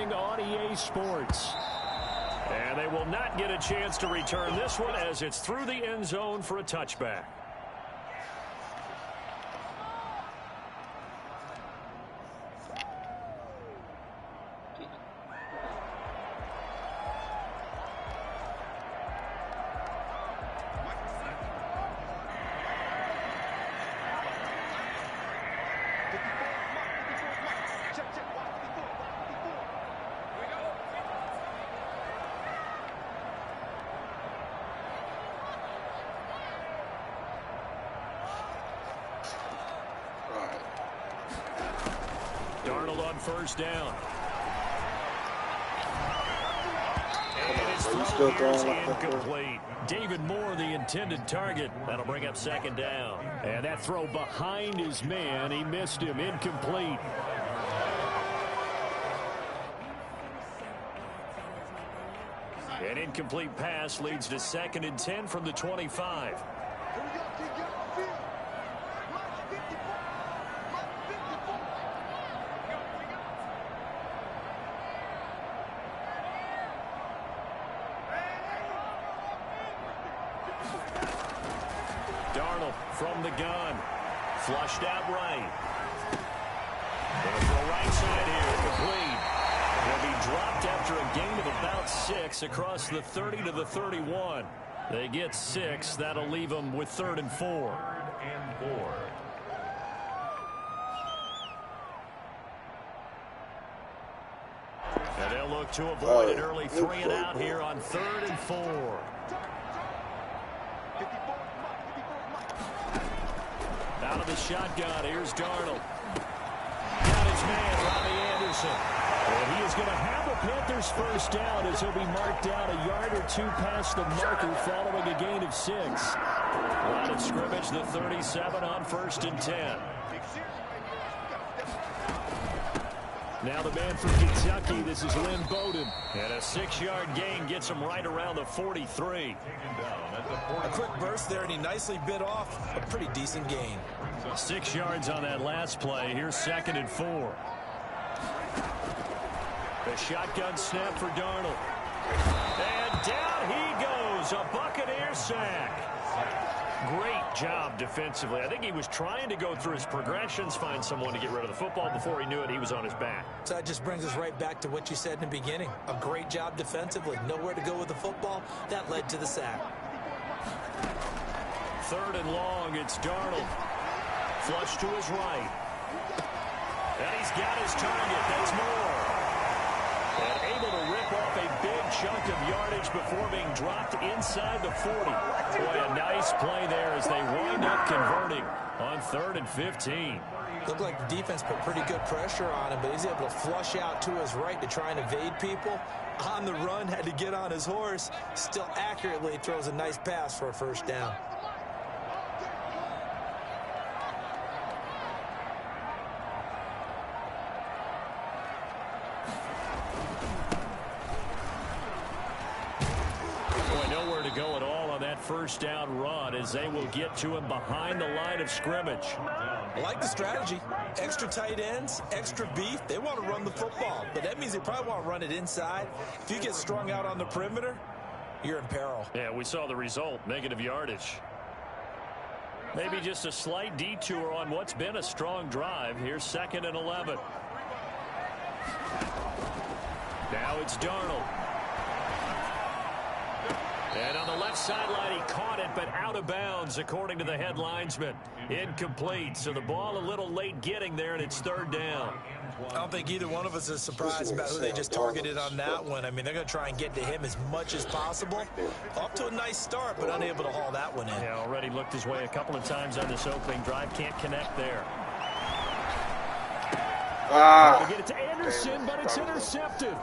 morning on EA Sports. And they will not get a chance to return this one as it's through the end zone for a touchback. Darnold on first down. And it's thrown incomplete. David Moore, the intended target. That'll bring up second down. And that throw behind his man. He missed him. Incomplete. An incomplete pass leads to 2nd and 10 from the 25. Darnold from the gun. Flushed out right. Going to throw right side here. Complete. He'll be dropped after a gain of about 6 across the 30 to the 31. They get 6. That'll leave them with 3rd and 4. And they'll look to avoid an early 3 and out here on 3rd and 4. Out of the shotgun, here's Darnold. Got his man, Robbie Anderson. And he is going to have a Panthers first down as he'll be marked down a yard or 2 past the marker following a gain of 6. Line of scrimmage, the 37 on 1st and 10. Now the man from Kentucky, this is Lynn Bowden. And a 6-yard gain gets him right around the 43. A quick burst there, and he nicely bit off a pretty decent gain. 6 yards on that last play. Here's 2nd and 4. The shotgun snap for Darnold. And down he goes. A Buccaneer sack. Great job defensively. I think he was trying to go through his progressions, find someone to get rid of the football. Before he knew it, he was on his back. So that just brings us right back to what you said in the beginning. A great job defensively. Nowhere to go with the football. That led to the sack. 3rd and long. It's Darnold. Flush to his right. And he's got his target. That's Moore. And able to rip off a big chunk of yardage before being dropped inside the 40. Boy, a nice play there as they wind up converting on 3rd and 15. Looked like the defense put pretty good pressure on him, but he's able to flush out to his right to try and evade people. On the run, had to get on his horse. Still accurately throws a nice pass for a first down. Go at all on that first down run as they will get to him behind the line of scrimmage. I like the strategy. Extra tight ends, extra beef. They want to run the football, but that means they probably want to run it inside. If you get strung out on the perimeter, you're in peril. Yeah, we saw the result, negative yardage. Maybe just a slight detour on what's been a strong drive. Here's 2nd and 11. Now it's Darnold. And on the left sideline, he caught it, but out of bounds, according to the head linesman. Incomplete, so the ball a little late getting there, and it's 3rd down. I don't think either one of us is surprised about who they just targeted on that one. I mean, they're going to try and get to him as much as possible. Off to a nice start, but unable to haul that one in. Yeah, already looked his way a couple of times on this opening drive. Can't connect there. To get it to Anderson, but it's intercepted.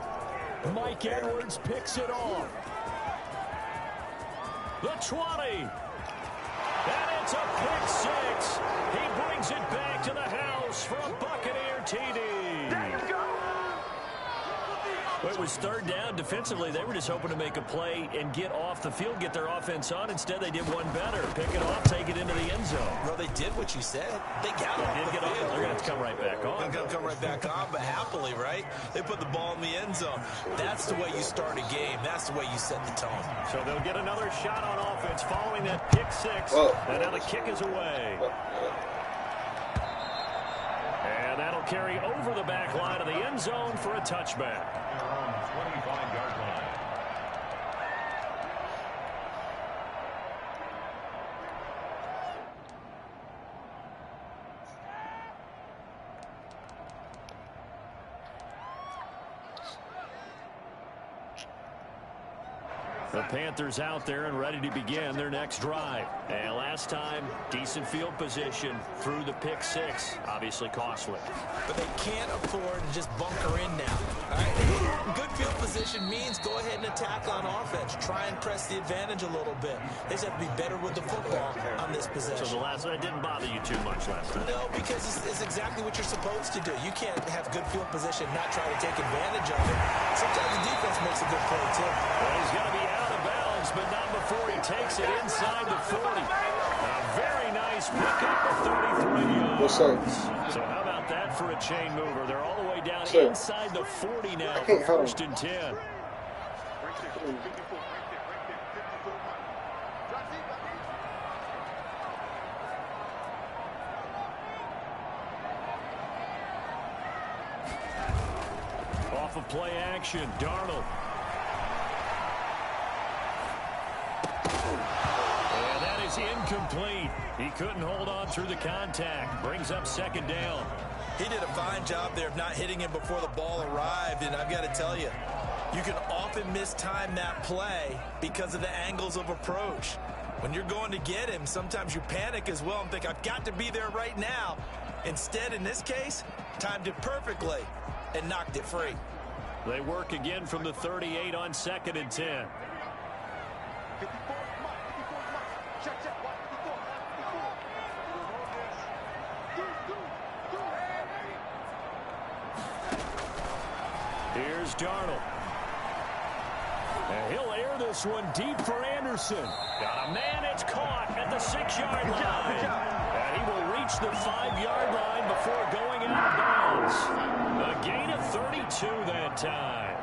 Mike Edwards picks it off. The 20. And it's a pick 6. He brings it back to the house for a Buccaneer TD. Well, it was third down. Defensively, they were just hoping to make a play and get off the field, get their offense on. Instead, they did one better. Pick it off, take it into the end zone. Well, they did what you said. They got off the field. They're going to have to come right back on. They're going to come right back on, but happily, right? They put the ball in the end zone. That's the way you start a game. That's the way you set the tone. So they'll get another shot on offense following that pick six. And now the kick is away. And that'll carry over the back line of the end zone for a touchback. 25-yard line. The Panthers out there and ready to begin their next drive. And last time, decent field position through the pick six. Obviously costly. But they can't afford to just bunker in now. All right? Good field position means go ahead and attack on offense. Try and press the advantage a little bit. They just have to be better with the football on this possession. So the last one, it didn't bother you too much last time? No, because it's exactly what you're supposed to do. You can't have good field position and not try to take advantage of it. Sometimes the defense makes a good play, too. Well, he's going to be out of bounds, but not before he takes it inside the 40. A very nice pickup of 33 yards. So how about that for a chain mover? They're all the way down inside the 40 now for first and 10. Off of play action, Darnold. And that is incomplete. He couldn't hold on through the contact. Brings up second down. He did a fine job there of not hitting him before the ball arrived, and I've got to tell you, you can often mistime that play because of the angles of approach. When you're going to get him, sometimes you panic as well and think, I've got to be there right now. Instead, in this case, timed it perfectly and knocked it free. They work again from the 38 on second and 10. Here's Darnold. And he'll air this one deep for Anderson. Got a man, it's caught at the 6-yard line. And he will reach the 5-yard line before going out of bounds. A gain of 32 that time.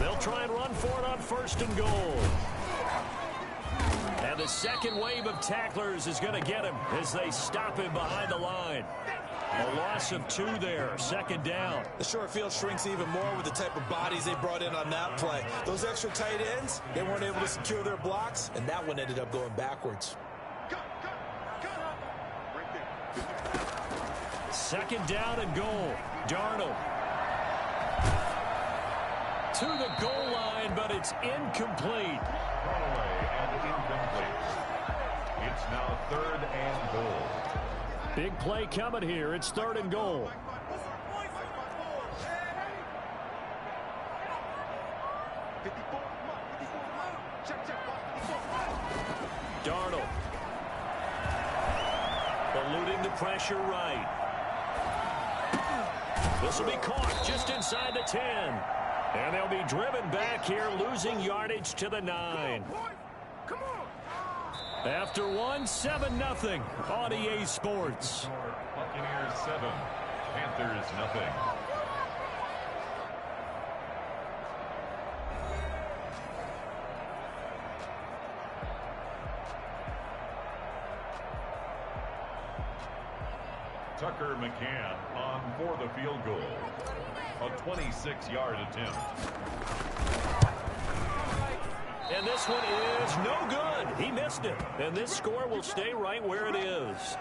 They'll try and run for it on first and goal. And the second wave of tacklers is going to get him as they stop him behind the line. A loss of 2 there, second down. The short field shrinks even more with the type of bodies they brought in on that play. Those extra tight ends, they weren't able to secure their blocks, and that one ended up going backwards. Second down and goal. Darnold. To the goal line, but it's incomplete. Thrown away and incomplete. It's now third and goal. Big play coming here. It's third and goal. Darnold. Eluding the pressure right. This will be caught just inside the 10. And they'll be driven back here, losing yardage to the 9. After one, 7-0 on EA Sports. Buccaneers 7, Panthers 0. Tucker McCann on for the field goal. A 26-yard attempt. And this one is no good. He missed it. And this score will stay right where it is.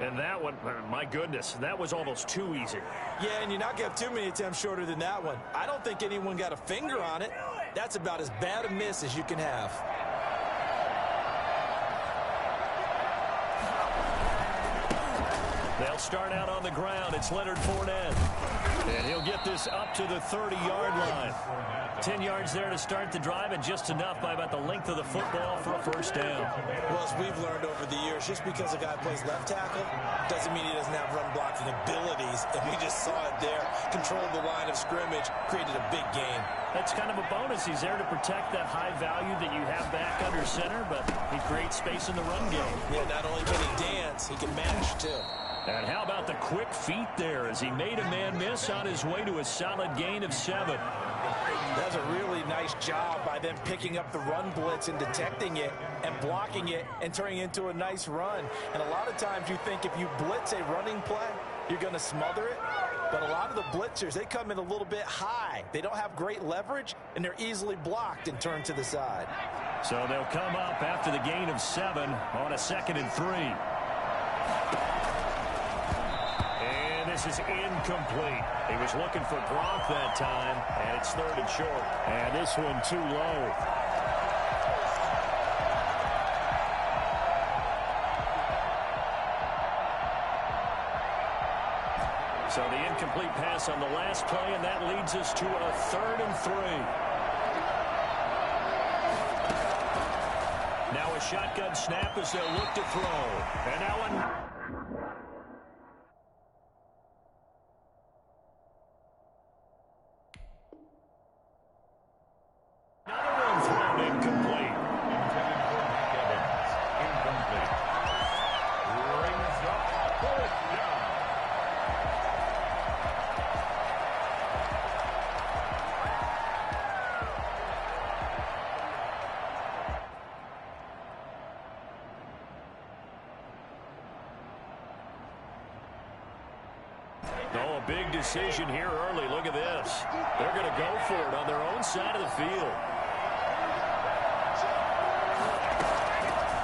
And that one, my goodness, that was almost too easy. Yeah, and you're not going to have too many attempts shorter than that one. I don't think anyone got a finger on it. That's about as bad a miss as you can have. They'll start out on the ground. It's Leonard Fournette. And he'll get this up to the 30-yard line. 10 yards there to start the drive, and just enough by about the length of the football for a first down. Well, as we've learned over the years, just because a guy plays left tackle doesn't mean he doesn't have run blocking abilities. And we just saw it there. Controlled the line of scrimmage, created a big gain. That's kind of a bonus. He's there to protect that high value that you have back under center, but he creates space in the run game. Yeah, not only can he dance, he can mash, too. And how about the quick feet there as he made a man miss on his way to a solid gain of 7. That's a really nice job by them picking up the run blitz and detecting it and blocking it and turning it into a nice run. And a lot of times you think if you blitz a running play, you're going to smother it. But a lot of the blitzers, they come in a little bit high. They don't have great leverage, and they're easily blocked and turned to the side. So they'll come up after the gain of 7 on a 2nd and 3. And this is incomplete. He was looking for Gronk that time, and it's 3rd and short. And this one too low. So the incomplete pass on the last play, and that leads us to a 3rd and 3. Now a shotgun snap as they'll look to throw. And now another one thrown incomplete. Intended for Mike Evans. Incomplete. Brings up 4th down. Oh, a big decision here early. Look at this. They're going to go for it on their own side of the field.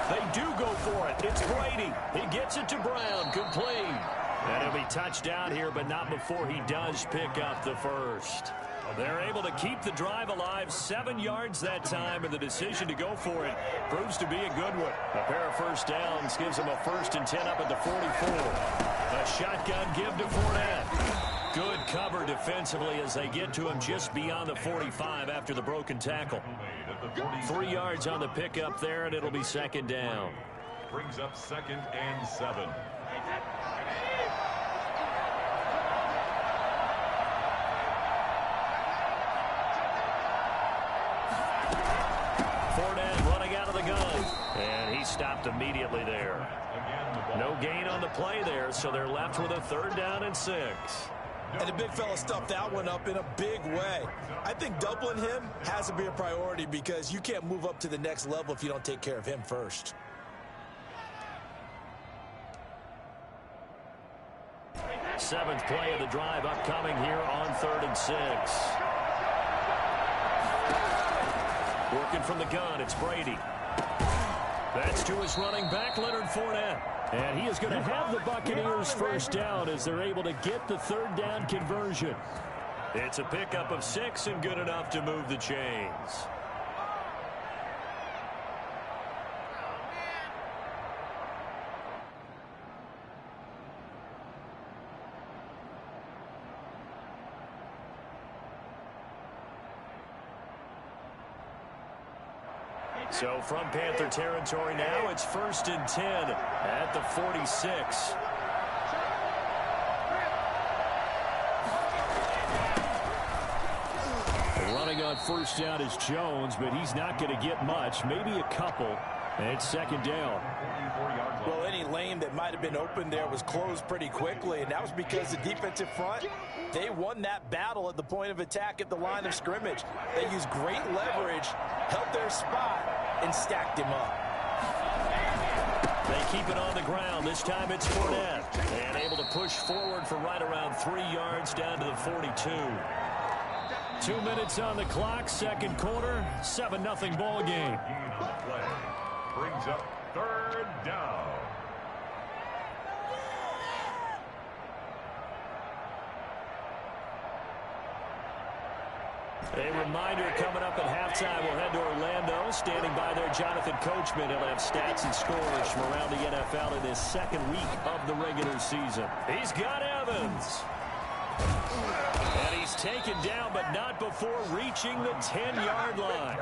They do go for it. It's Brady. He gets it to Brown. Complete. And he'll be touched down here, but not before he does pick up the first. They're able to keep the drive alive, 7 yards that time, and the decision to go for it proves to be a good one. A pair of first downs gives them a 1st and 10 up at the 44. A shotgun give to Fournette. Good cover defensively as they get to him just beyond the 45 after the broken tackle. 3 yards on the pickup there, and it'll be 2nd down. Brings up 2nd and 7. Fournette running out of the gun, and he stopped immediately there. No gain on the play there, so they're left with a 3rd down and 6. And the big fella stuffed that one up in a big way. I think doubling him has to be a priority because you can't move up to the next level if you don't take care of him first. Seventh play of the drive upcoming here on 3rd and 6. Working from the gun, it's Brady. That's to his running back, Leonard Fournette. And he is going to have the Buccaneers first down as they're able to get the 3rd down conversion. It's a pickup of 6 and good enough to move the chains. So from Panther territory now, it's 1st and 10 at the 46. Running on first down is Jones, but he's not going to get much, maybe a couple, and it's 2nd down. Well, any lane that might have been open there was closed pretty quickly, and that was because the defensive front, they won that battle at the point of attack at the line of scrimmage. They used great leverage, held their spot, and stacked him up. They keep it on the ground. This time it's Fournette. And able to push forward for right around 3 yards down to the 42. 2 minutes on the clock, 2nd quarter, 7-0 ball game. Brings up 3rd down. A reminder coming up at halftime. We'll head to Orlando. Standing by there, Jonathan Coachman. He'll have stats and scores from around the NFL in his second week of the regular season. He's got Evans. And he's taken down, but not before reaching the 10-yard line.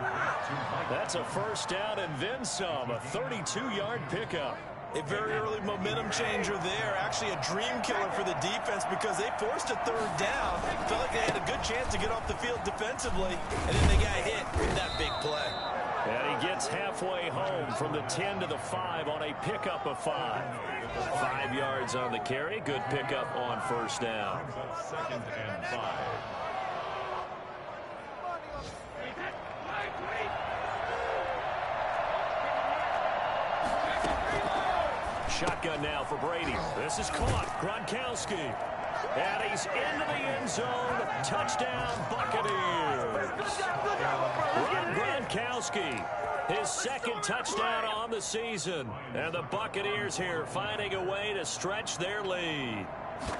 That's a first down and then some. A 32-yard pickup. A very early momentum changer there. Actually a dream killer for the defense because they forced a third down. Felt like they had a good chance to get off the field defensively, and then they got hit with that big play. And he gets halfway home from the 10 to the 5 on a pickup of 5. 5 yards on the carry. Good pickup on first down. Second and 5. Shotgun now for Brady. This is caught. Gronkowski. And he's into the end zone. Touchdown, Buccaneers. Gronkowski, his second touchdown on the season. And the Buccaneers here finding a way to stretch their lead.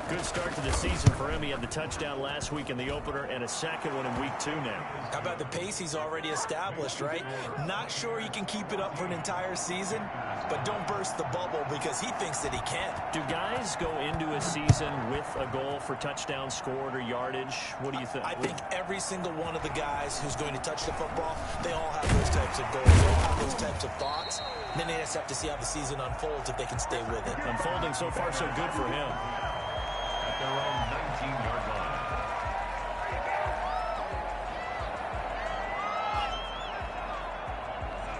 Good start to the season for him. He had the touchdown last week in the opener and a second one in week 2 now. How about the pace he's already established, right? Not sure he can keep it up for an entire season, but don't burst the bubble because he thinks that he can. Do guys go into a season with a goal for touchdown scored or yardage? What do you think? I think every single one of the guys who's going to touch the football, they all have those types of goals. They all have those types of thoughts. And then they just have to see how the season unfolds if they can stay with it. Unfolding so far so good for him. At their own 19-yard line.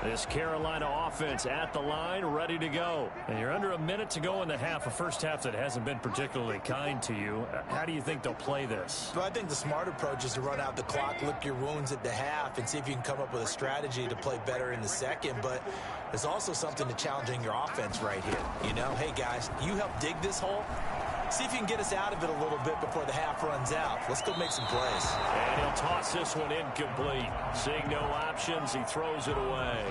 This Carolina offense at the line, ready to go. And you're under a minute to go in the half, a first half that hasn't been particularly kind to you. How do you think they'll play this? Well, I think the smart approach is to run out the clock, lick your wounds at the half, and see if you can come up with a strategy to play better in the second. But there's also something to challenging your offense right here. You know, hey, guys, you help dig this hole. See if you can get us out of it a little bit before the half runs out. Let's go make some plays. And he'll toss this one incomplete. Seeing no options, he throws it away.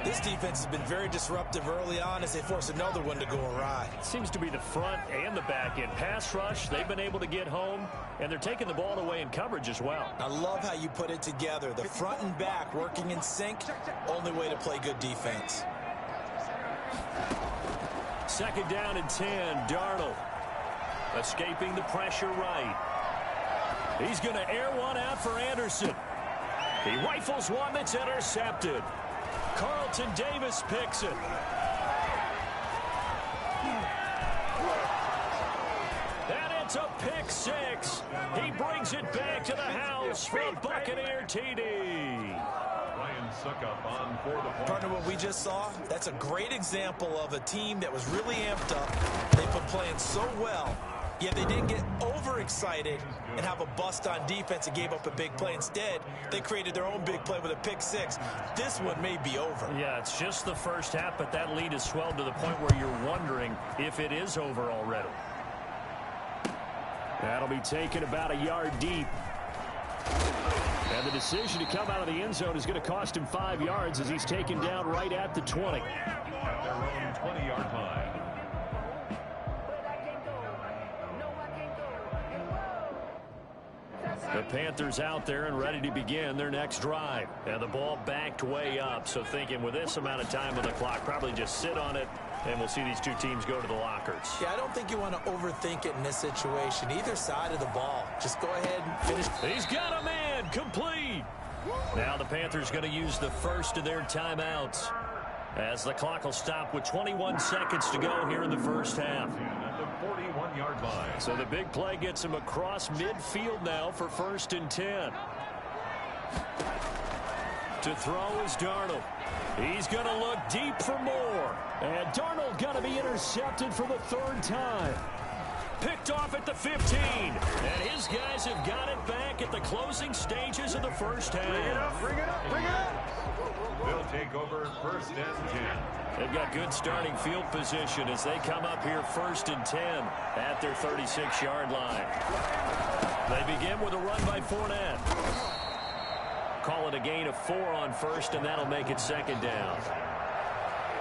This defense has been very disruptive early on as they force another one to go awry. Seems to be the front and the back end. Pass rush, they've been able to get home, and they're taking the ball away in coverage as well. I love how you put it together. The front and back working in sync, only way to play good defense. Second down and 10, Darnold. Escaping the pressure right. He's going to air one out for Anderson. He rifles one that's intercepted. Carlton Davis picks it. And it's a pick six. He brings it back to the house for a Buccaneer TD. Partner, what we just saw, that's a great example of a team that was really amped up. They've been playing so well, yet they didn't get overexcited and have a bust on defense and gave up a big play. Instead, they created their own big play with a pick six. This one may be over. Yeah, it's just the first half, but that lead has swelled to the point where you're wondering if it is over already. That'll be taken about a yard deep. And the decision to come out of the end zone is going to cost him 5 yards as he's taken down right at the 20. At their own 20-yard line. The Panthers out there and ready to begin their next drive. And the ball backed way up. So thinking with this amount of time on the clock, probably just sit on it, and we'll see these two teams go to the lockers. Yeah, I don't think you want to overthink it in this situation. Either side of the ball. Just go ahead and finish. He's got a man. Complete. Now the Panthers going to use the first of their timeouts as the clock will stop with 21 seconds to go here in the first half. At the 41-yard line. So the big play gets him across midfield now for 1st and 10. To throw is Darnold. He's going to look deep for more. And Darnold going to be intercepted for the 3rd time. Picked off at the 15. And his guys have got it back at the closing stages of the first half. Bring it up, bring it up. They'll take over 1st and 10. They've got good starting field position as they come up here 1st and 10 at their 36-yard line. They begin with a run by Fournette. Call it a gain of 4 on 1st, and that'll make it 2nd down.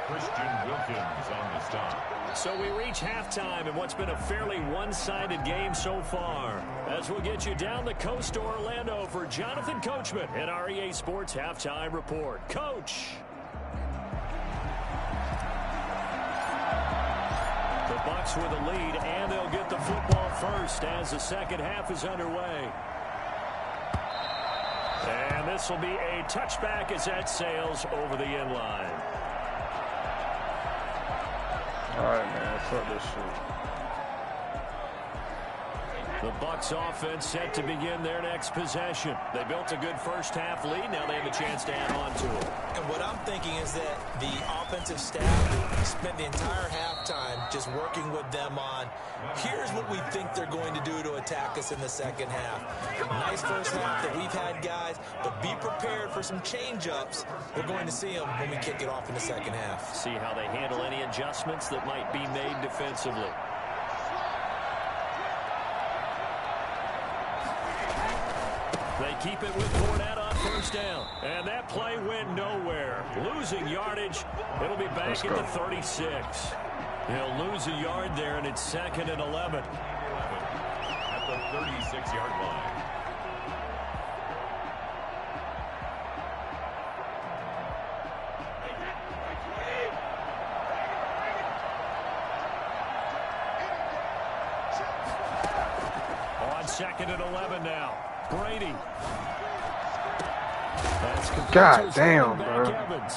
Christian Wilkins on the stop. So we reach halftime in what's been a fairly one-sided game so far. As we'll get you down the coast to Orlando for Jonathan Coachman at our EA Sports Halftime Report. Coach. The Bucs with the lead, and they'll get the football first as the second half is underway. And this will be a touchback as that sails over the end line. All right, man, fuck this shit. The Bucs offense set to begin their next possession. They built a good first half lead. Now they have a chance to add on to it. And what I'm thinking is that the offensive staff spent the entire halftime just working with them on, here's what we think they're going to do to attack us in the second half. Nice first half that we've had, guys, but be prepared for some change-ups. We're going to see them when we kick it off in the second half. See how they handle any adjustments that might be made defensively. They keep it with Fournette on first down. And that play went nowhere. Losing yardage. It'll be back at the 36. He'll lose a yard there, and it's 2nd and 11. At the 36-yard line. On 2nd and 11 now. Brady. That's God damn, bro. Evans.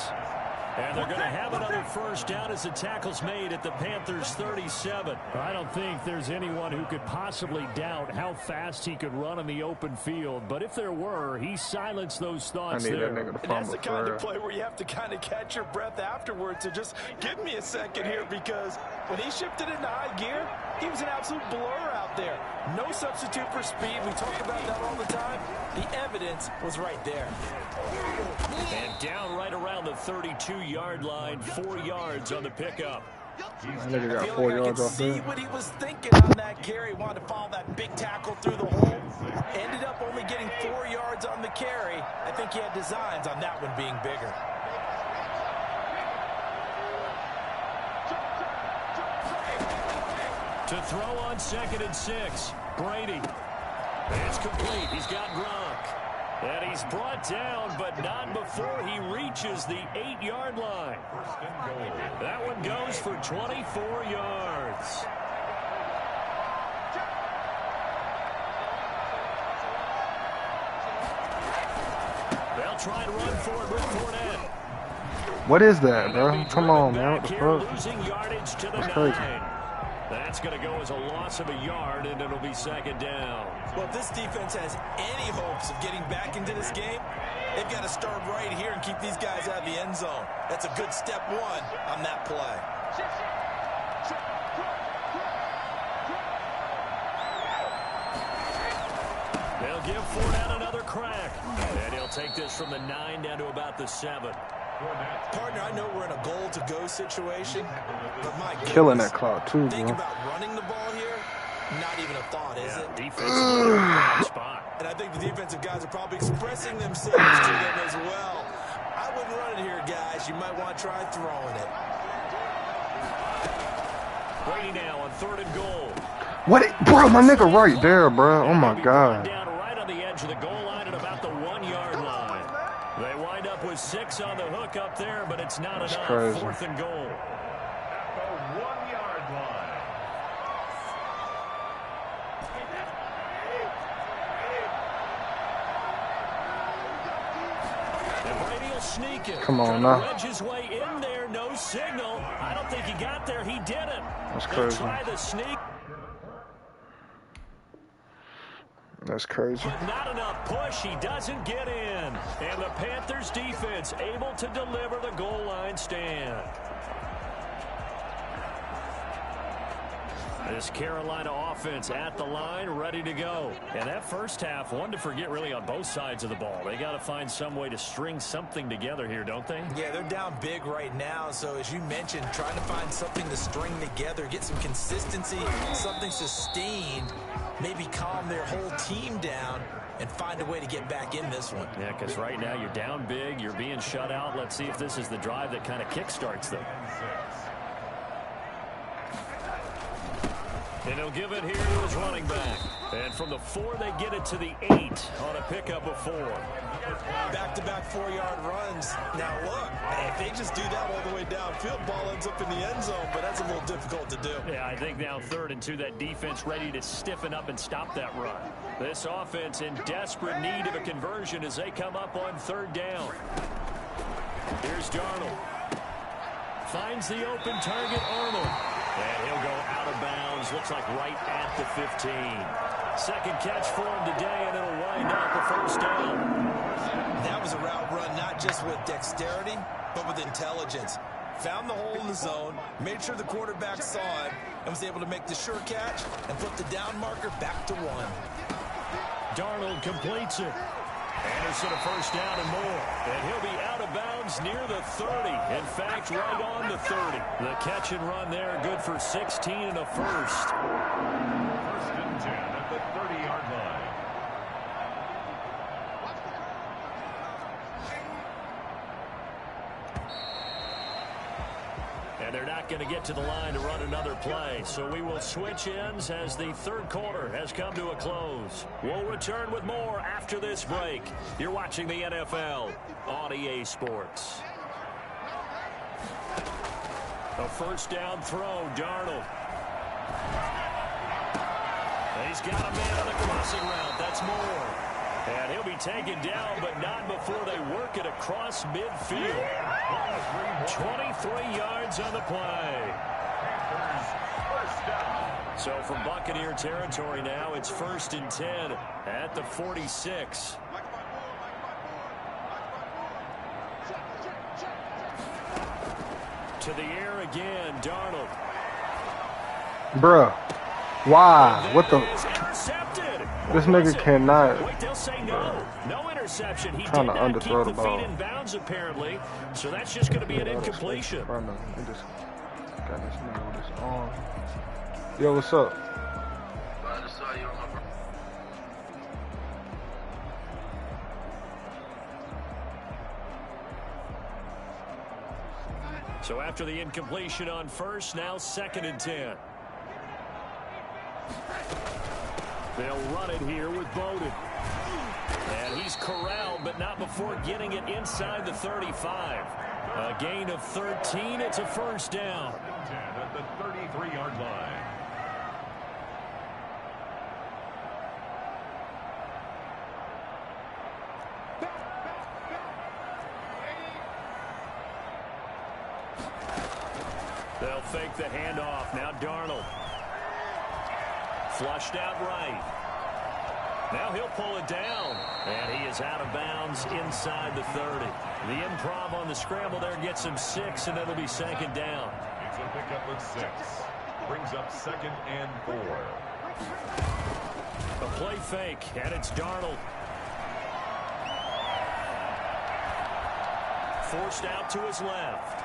And they're going to have another first down as the tackle's made at the Panthers' 37. I don't think there's anyone who could possibly doubt how fast he could run in the open field. But if there were, he silenced those thoughts there. That nigga to And that's fumble the kind for of play where you have to kind of catch your breath afterwards. So just give me a second here, because when he shifted into high gear, he was an absolute blur out there. No substitute for speed. We talk about that all the time. The evidence was right there. And down right around the 32-yard line, 4 yards on the pickup. Nigga got 4 yards off see there. what he was thinking on that carry. Wanted to follow that big tackle through the hole. Ended up only getting 4 yards on the carry. I think he had designs on that one being bigger. To throw on 2nd and 6. Brady. It's complete. He's got Gronk. And he's brought down, but not before he reaches the 8-yard line. That one goes for 24 yards. They'll try to run for it with Fournette. What is that, bro? Come on, man. What the fuck? Losing yardage to the That's crazy. 9. That's going to go as a loss of a yard, and it'll be 2nd down. Well, if this defense has any hopes of getting back into this game, they've got to start right here and keep these guys out of the end zone. That's a good step one on that play. They'll give Fournette another crack. And he'll take this from the 9 down to about the 7. Partner, I know we're in a goal-to-go situation, but my goodness, Killing that clock, too, think bro. about running the ball here, not even a thought, is it? Defensively, good spot. And I think the defensive guys are probably expressing themselves to them as well. I wouldn't run it here, guys. You might want to try throwing it. Brady now on 3rd and goal. What? Bro, my nigga right there, bro. Oh, my God. Down right on the edge of the goal line at about the 1-yard line. They wind up with 6 on the hook up there, but it's not enough. Crazy. 4th and goal. At the 1-yard line. And Brady will sneak it. Come on Trying now. to wedge his way in there, no signal. I don't think he got there. He didn't. That's They'll crazy. try the sneak. That's crazy. But not enough push. He doesn't get in. And the Panthers defense able to deliver the goal line stand. This Carolina offense at the line, ready to go. And that first half, one to forget really on both sides of the ball. They got to find some way to string something together here, don't they? Yeah, they're down big right now. So as you mentioned, trying to find something to string together, get some consistency, something sustained, maybe calm their whole team down and find a way to get back in this one. Yeah, because right now you're down big, you're being shut out. Let's see if this is the drive that kind of kickstarts them. And he'll give it here to his running back. And from the 4, they get it to the 8 on a pickup of 4. Back-to-back 4-yard runs. Now, look, if they just do that all the way downfield, ball ends up in the end zone, but that's a little difficult to do. Yeah, I think now 3rd and 2, that defense ready to stiffen up and stop that run. This offense in desperate need of a conversion as they come up on 3rd down. Here's Darnold. Finds the open target, Arnold. And he'll go out of bounds. Looks like right at the 15. Second catch for him today, and it'll wind up a first down. That was a route run not just with dexterity, but with intelligence. Found the hole in the zone, made sure the quarterback saw it, and was able to make the sure catch and put the down marker back to 1. Darnold completes it. Anderson a first down and more. And he'll be out of bounds near the 30. In fact, right on the 30. The catch and run there, good for 16 and a first. 1st and 10 at the 30-yard line. And they're not going to get to the line to run another play. So we will switch ends as the 3rd quarter has come to a close. We'll return with more after this break. You're watching the NFL on EA Sports. A first down throw, Darnold. He's got a man on the crossing route. That's Moore. And he'll be taken down, but not before they work it across midfield. 23 yards on the play. So from Buccaneer territory now, it's 1st and 10 at the 46. To the air again, Darnold. Bruh. Why? What the? Intercepted. This nigga cannot. Wait, they'll say no. No interception. He did Trying to not underthrow keep the the ball. feet in bounds, apparently. So that's just going to be an incompletion. Bro, no, he just got this nigga with his arm. Yo, what's up? I just saw you on my. So after the incompletion on first, now 2nd and 10. They'll run it here with Bowden. And he's corralled, but not before getting it inside the 35. A gain of 13. It's a first down. 10 at the 33-yard line. They'll fake the handoff. Now Darnold. Flushed out right. Now he'll pull it down. And he is out of bounds inside the 30. The improv on the scramble there gets him 6, and it'll be 2nd down. It's a pickup of 6. Brings up 2nd and 4. A play fake, and it's Darnold. Forced out to his left.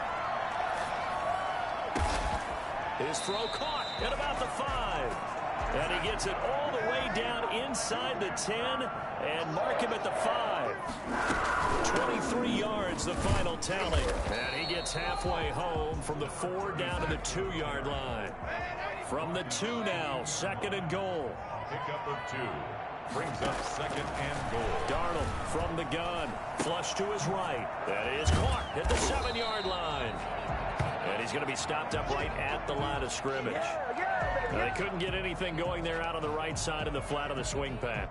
His throw caught at about the 5. And he gets it all the way down inside the 10 and mark him at the 5. 23 yards, the final tally. And he gets halfway home from the 4 down to the 2-yard line. From the 2 now, 2nd and goal. Pickup of 2. Brings up 2nd and goal. Darnold from the gun. Flush to his right. That is caught at the 7-yard line. And he's going to be stopped up right at the line of scrimmage. They couldn't get anything going there out on the right side in the flat of the swing path.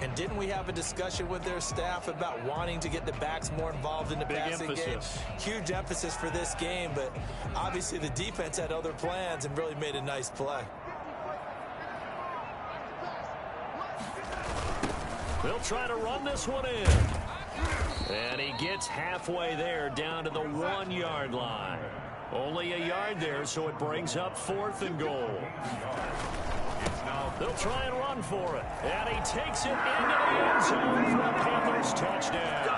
And didn't we have a discussion with their staff about wanting to get the backs more involved in the passing game? Huge emphasis for this game, but obviously the defense had other plans and really made a nice play. They'll try to run this one in. And he gets halfway there down to the 1-yard line. Only a yard there, so it brings up 4th and goal. They'll try and run for it. And he takes it into the end zone for a Panthers touchdown.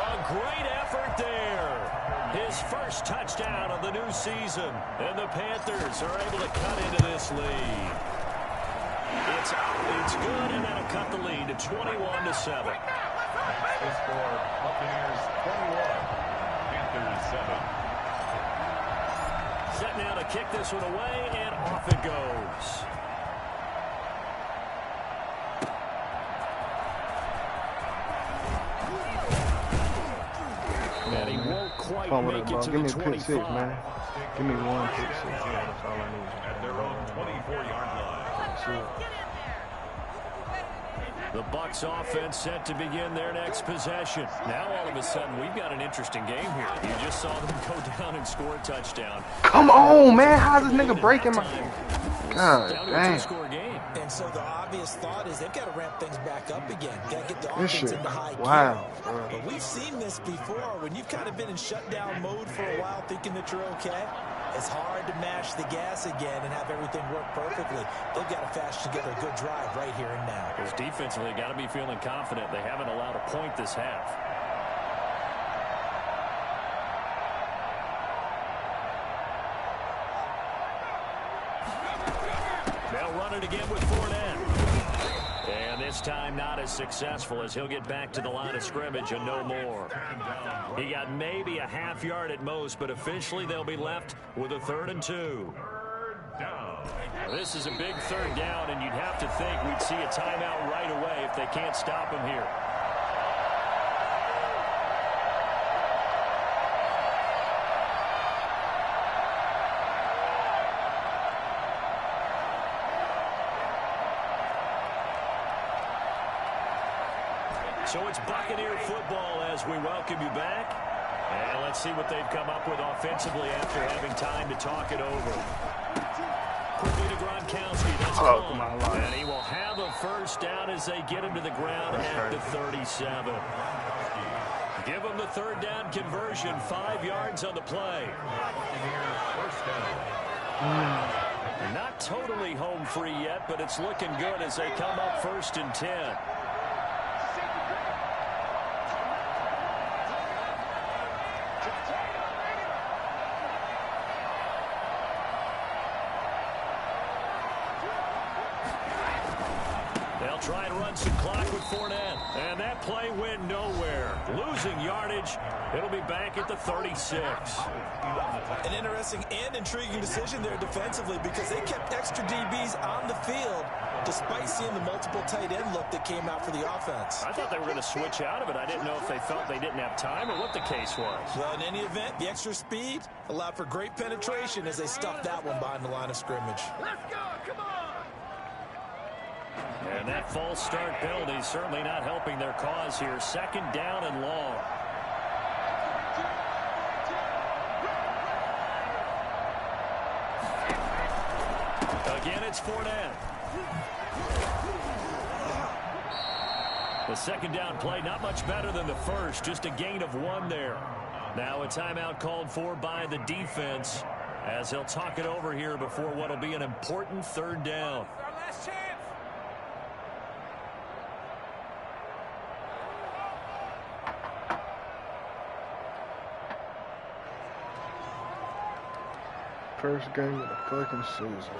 A great effort there. His first touchdown of the new season. And the Panthers are able to cut into this lead. It's good, and that'll cut the lead to 21-7. The score, Buccaneers 21, Panthers 7. Set now to kick this one away, and off it goes. And he won't quite make it to the 25. Give me a pick 6, man. Give me one pick 6. Yeah, that's all I need. At their own 24-yard line. The Bucs offense set to begin their next possession. Now all of a sudden we've got an interesting game here. You just saw them go down and score a touchdown. Come on, man. How's this nigga breaking my... God damn. And so the obvious thought is they've got to ramp things back up again. Got to get the This offense shit, into high wow. gear. But we've seen this before. When you've kind of been in shutdown mode for a while thinking that you're okay, it's hard to mash the gas again and have everything work perfectly. They've got to fashion together a good drive right here and now. Because defensively, got to be feeling confident. They haven't allowed a point this half. They'll run it again with Fournette. And this time not as successful as he'll get back to the line of scrimmage and no more. He got maybe a half yard at most, but officially they'll be left with a 3rd and 2. This is a big 3rd down, and you'd have to think we'd see a timeout right away if they can't stop him here. So it's Buccaneer football as we welcome you back. And let's see what they've come up with offensively after having time to talk it over. Quickly to Gronkowski. That's gone. And he will have a 1st down as they get him to the ground at the 37. Give him the 3rd down conversion. 5 yards on the play. Not totally home free yet, but it's looking good as they come up 1st and 10. Try and run some clock with Fournette. And that play went nowhere. Losing yardage. It'll be back at the 36. An interesting and intriguing decision there defensively because they kept extra DBs on the field despite seeing the multiple tight end look that came out for the offense. I thought they were going to switch out of it. I didn't know if they felt they didn't have time or what the case was. Well, in any event, the extra speed allowed for great penetration as they stuffed that one behind the line of scrimmage. Let's go, come on! And that false start penalty certainly not helping their cause here. 2nd down and long. Again, it's Fournette. The 2nd down play, not much better than the first. Just a gain of 1 there. Now a timeout called for by the defense as they'll talk it over here before what will be an important 3rd down. Our last chance! First game of the fucking season.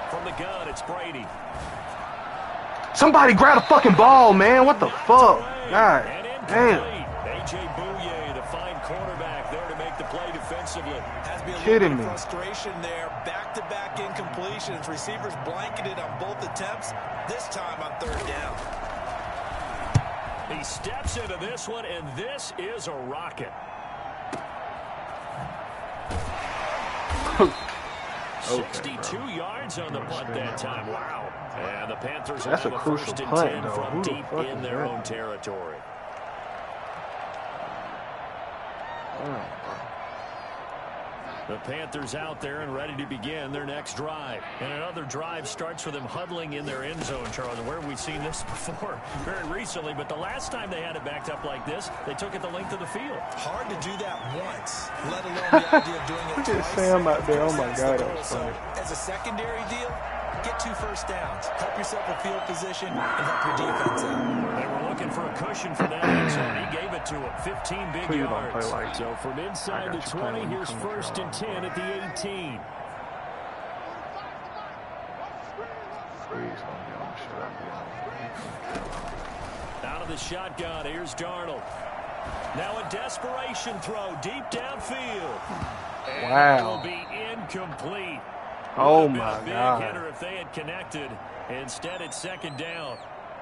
From the gun, it's Brady. Somebody grab a fucking ball, man. What the fuck? God damn. A.J. Bouye, the fine cornerback, there to make the play defensively. Has to be a Kidding little me. frustration there. Back-to-back incompletions. Receivers blanketed on both attempts. This time on 3rd down. He steps into this one, and this is a rocket. 62 yards on the punt that time. Wow. And the Panthers will That's have a a crucial 1st and punt, 10 though. from Who the deep fuck in is their that? own territory. The Panthers out there and ready to begin their next drive. And another drive starts with them huddling in their end zone, Charles. And where have we seen this before? Very recently, but the last time they had it backed up like this, they took it the length of the field. Hard to do that once, let alone the idea of doing it Look twice. at Sam out there. Oh, my That's God, the that goal. was So, funny. as a secondary deal, get 2 first downs. Help yourself with field position and help your defense out. They were looking for a cushion for that end zone. He gave it to him. 15 big Please don't play yards. like So from inside the 20, here's 1st and 10 at the 18. Please don't get on the shit out Out of the shotgun, here's Darnold. Now a desperation throw deep downfield. And Wow. it will be incomplete. Oh, Would have been my a big God. hitter if they had connected. Instead, it's 2nd down.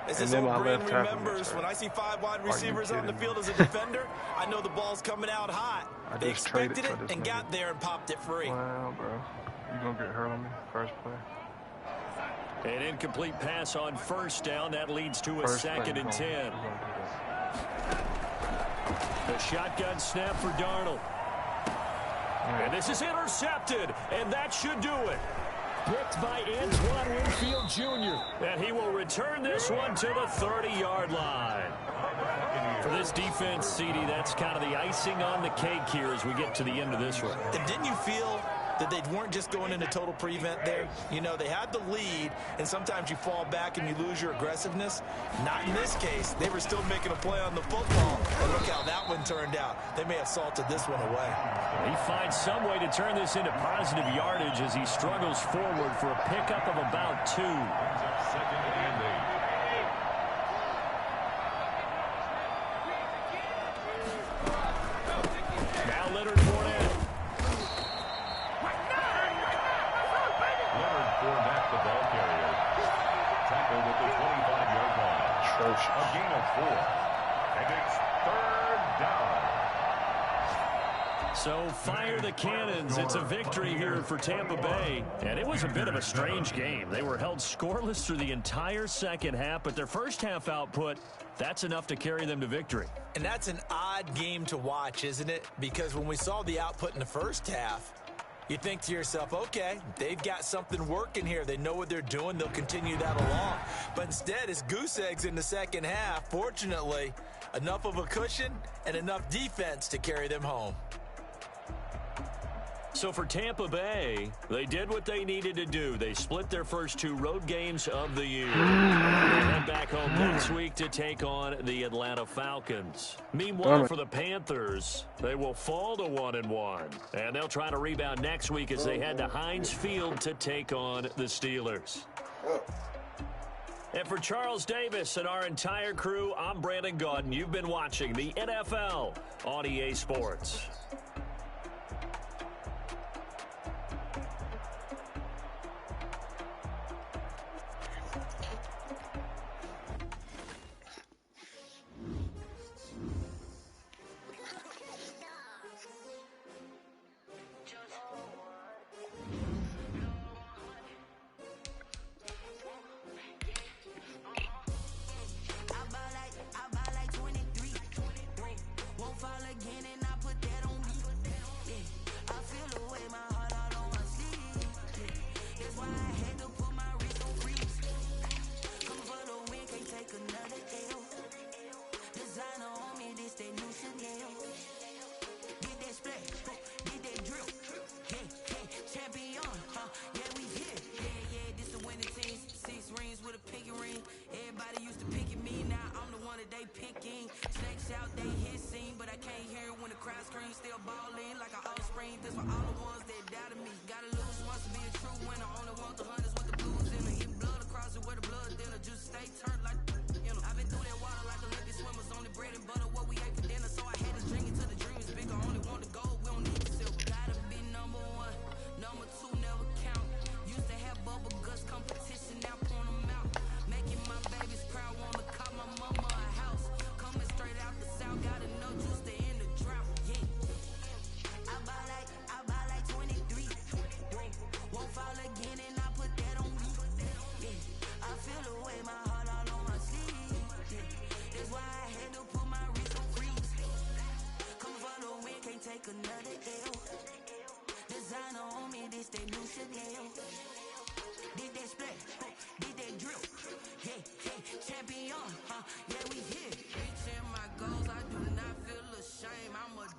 As And this then old my brain left tackle remembers, gets when hurt. I see 5 wide you receivers on the kidding field me? as a defender, I know the ball's coming out hot. I They just traded expected for it this and nigga. got there and popped it free. Wow, bro. You gonna get hurt on me? First play. An incomplete pass on 1st down. That leads to a First play. 2nd and 10. You gonna do The shotgun snap for Darnold. that. And this is intercepted, and that should do it. Picked by Antoine Winfield Jr. And he will return this one to the 30-yard line. For this defense, CD, that's kind of the icing on the cake here as we get to the end of this one. And didn't you feel that they weren't just going into total prevent there? You know, they had the lead, and sometimes you fall back and you lose your aggressiveness. Not in this case. They were still making a play on the football, and look how that one turned out. They may have salted this one away. He finds some way to turn this into positive yardage as he struggles forward for a pickup of about 2. 2nd and 8. Now Leonard Fournette. Leonard Fournette, the ball carrier. Tackled at the 25-yard line. Atrocious. A gain of 4. And it's 3rd down. So fire the cannons. It's a victory here for Tampa Bay. And it was a bit of a strange game. They were held scoreless through the entire second half, but their first half output, that's enough to carry them to victory. And that's an odd game to watch, isn't it? Because when we saw the output in the first half, you think to yourself, okay, they've got something working here. They know what they're doing. They'll continue that along. But instead, it's goose eggs in the second half. Fortunately, enough of a cushion and enough defense to carry them home. So for Tampa Bay, they did what they needed to do. They split their first 2 road games of the year. They head back home next week to take on the Atlanta Falcons. Meanwhile, for the Panthers, they will fall to 1-1. And they'll try to rebound next week as they head to Heinz Field to take on the Steelers. And for Charles Davis and our entire crew, I'm Brandon Gaudin. You've been watching the NFL on EA Sports.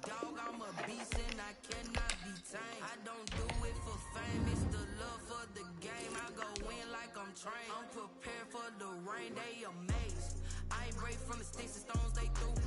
dog, I'm a beast and I cannot be tamed. I don't do it for fame, it's the love for the game. I go in like I'm trained. I'm prepared for the rain, they amazed. I break from the sticks and stones they threw.